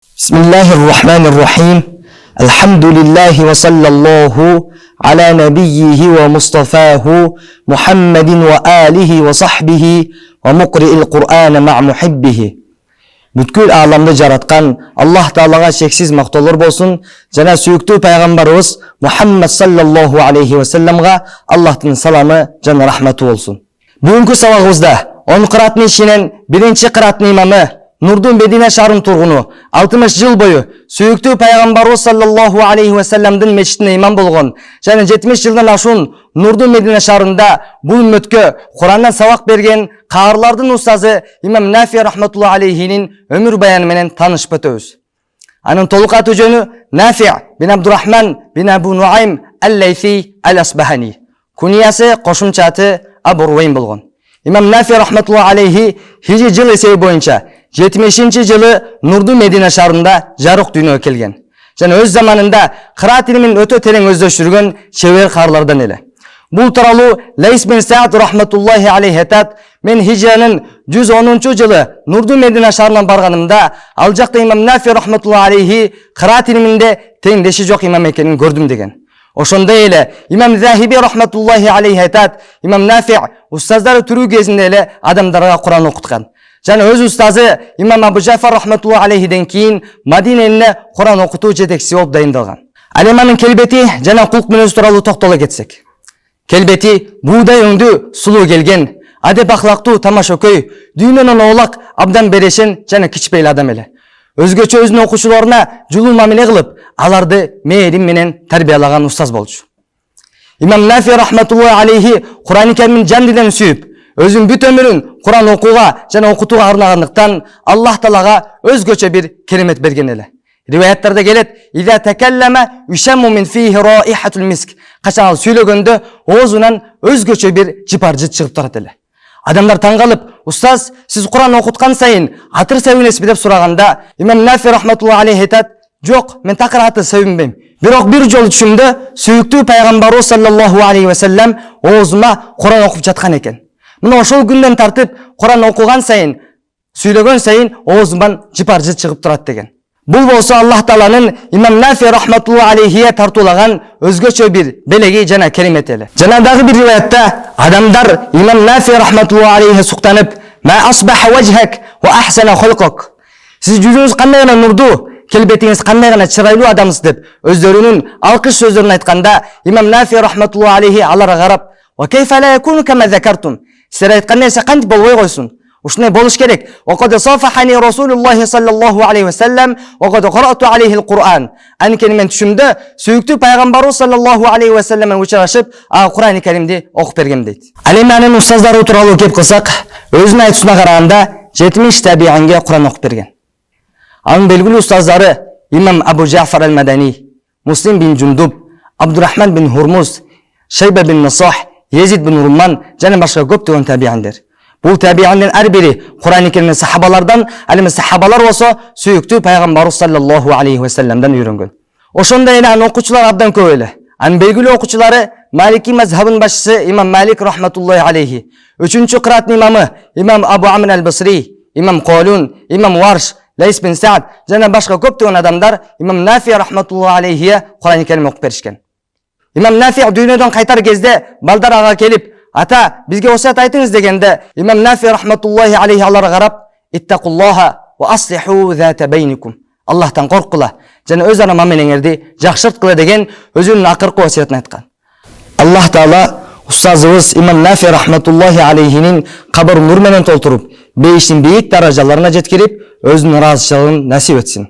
بسم الله الرحمن الرحيم. الحمد لله وصلى الله على نبيه ومصطفاه محمد وآله وصحبه ومقرئ القرآن مع محبه. Бүткүл аламды жараткан Аллах Таалага шексиз мактоолор болсун жана сүйүктүү пайгамбарыбыз Мухаммад саллаллаху алейхи ва салламга Аллахтын саламы жана рахматы болсун. Бүгүнкү сабагыбызда 10 кырааттын ичинен биринчи кырааттын имамы Нурдун Медина шаарынын тургуну 60 жыл бою сүйүктүү пайгамбарыбыз саллаллаху алейхи ва салламдын мечитине имам болгон жана 70 жылдан ашуун Нурдун Медина шаарында бул үммөткө Курандан сабак берген каарлардын устазы имам Нафи рахматуллахи алейхинин өмүр баяны менен таанышып өтөбүз. Анын толук аты жөнү Нафи бин Абдурахман бин Абу Нуайм ал-Лайси ал-Асбахани. Куниясы кошумча аты Абу Руайм болгон. Имам Нафи рахматуллахи алейхи хижи жыл эсеби боюнча 70 жылы Нурдун Медина шаарында жарык дүйнөгө келген. Жана өз заманында кыраат илимин өтө терең өздөштүргөн чебер каарлардан эле. Бул тууралуу Лайс бин Саад рахматуллахи алейхи айтат: мен хижранын 110 жылы Нурдун Медина шаарынан барганымда, ал жакта имам Нафи рахматуллахи алейхи кыраат илиминде теңдеши жок имам экенин көрдүм деген. Ошондой эле имам Захиби рахматуллахи алейхи айтат: имам Нафи устаздары түрүү кезинде эле адамдарга Куран окуткан. Жана өз устазы имам Абу Джафар рахматуллахи алейхиден кийин Мадина элине Куран окутуу жетекчиси болуп дайындалган. Ал имамдын келбети жана кулк мүнөзү тууралуу токтоло кетсек. Келбети буудай өңдүү, сулуу келген, адеп ахлактуу тамашөкөй, дүйнөнөн оолак, абдан берешен жана кичпейли адам эле. Өзгөчө өзүнүн окуучуларына жулуу мамиле кылып, аларды мээрим менен тарбиялаган устаз болчу. Имам Нафи рахматуллахи алейхи Куран-ы Каримдин жан дилен сүйүп, өзүнүн бүт өмүрүн Куран окууга жана окутууга арнагандыктан Аллах Таалага өзгөчө бир керемет берген эле. Риваяттарда келет: "Иза такаллама юшамму мин фихи раихатул миск." Качан ал сүйлөгөндө оозунан өзгөчө бир жыпар-жыт чыгып турат эле. Адамдар таң калып: "Устаз, сиз Куран окуткан сайын атыр себинесизби?" деп сураганда, имам Нафи рахматуллахи алейхи айтат: "Жок, мен такыр атыр себинбейм. Бирок бир жолу түшүмдө сүйүктүү пайгамбарыбыз саллаллаху алейхи ва саллам оозума Куран окуп жаткан экен. Мына ошол күндөн тартып Куран окуган сайын, сүйлөгөн сайын оозуман жыпар-жыт чыгып турат" деген. Бул болсо Аллах Тааланын имам Нафи рахматуллахи алейхиге тартуулаган өзгөчө бир белеги жана керемет эле. Жана дагы бир риваятта адамдар имам Нафи рахматуллахи алейхи суктанып: "Ма асбаха вajhak ва ахсана хулqak." Сиз жүзүңүз кандай гана нурдуу, келбетиңиз кандай гана чырайлуу адамсыз деп өздөрүнүн алкыш сөздөрүн айтканда, имам Нафи рахматуллахи алейхи аларга карап: "Ва кайфа ла якуну кама закартум." Силер айткан нерсе кантип болбой койсун? Ушуна болуш керек. "Вакад сафахани Расулуллахи саллаллаху алейхи ва саллам ва кад карату алейхи ал-Кур'ан." Анткени мен түшүмдө сүйүктүү пайгамбарыбыз саллаллаху алейхи ва саллам менен учурашып, Куран-ы Каримди окуп бергем дейт. Ал эми анын устаздары тууралуу кеп кылсак, өзүнүн айтуусуна караганда 70 табиинге Куран окуп берген. Анын белгилүү устаздары имам Абу Джафар ал-Мадани, Муслим бин Жундуб, Абдурахман бин Хурмуз, Шайба бин Насах, Езид бин Румман жана башка көптөгөн табииндер. Бул табииндин ар бири Куран-ы Каримдин сахабалардан, ал эми сахабалар болсо сүйүктүү пайгамбарыбыз саллаллаху алейхи ва салламдан үйрөнгөн. Ошондой эле анын окуучулары абдан көп эле. Анын белгилүү окуучулары Малики мазхабынын башчысы имам Малик рахматуллахи алейхи, 3-чү кырааттын имамы имам Абу Амр ал-Басри, имам Калун, имам Варш, Лайс бин Саад жана башка көптөгөн адамдар имам Нафи рахматуллахи алейхиге Куран-ы Карим окуп беришкен. Имам Нафи дүйнөдөн кайтар кезде балдар ага келип: "Ата, бизге осуят айтыңыз" дегенде, имам Нафи рахматуллахи алейхи аларга карап: "Иттакуллаха ва аслиху зата байникум." Аллахтан коркула жана өз ара мамилеңерди жакшырткыла деген өзүнүн акыркы осуятын айткан. Аллах Таала устазыбыз имам Нафи рахматуллахи алейхинин кабырын нур менен толтуруп, бейиштин бийик даражаларына жеткирип, өзүнүн ыраазычылыгын насип этсин.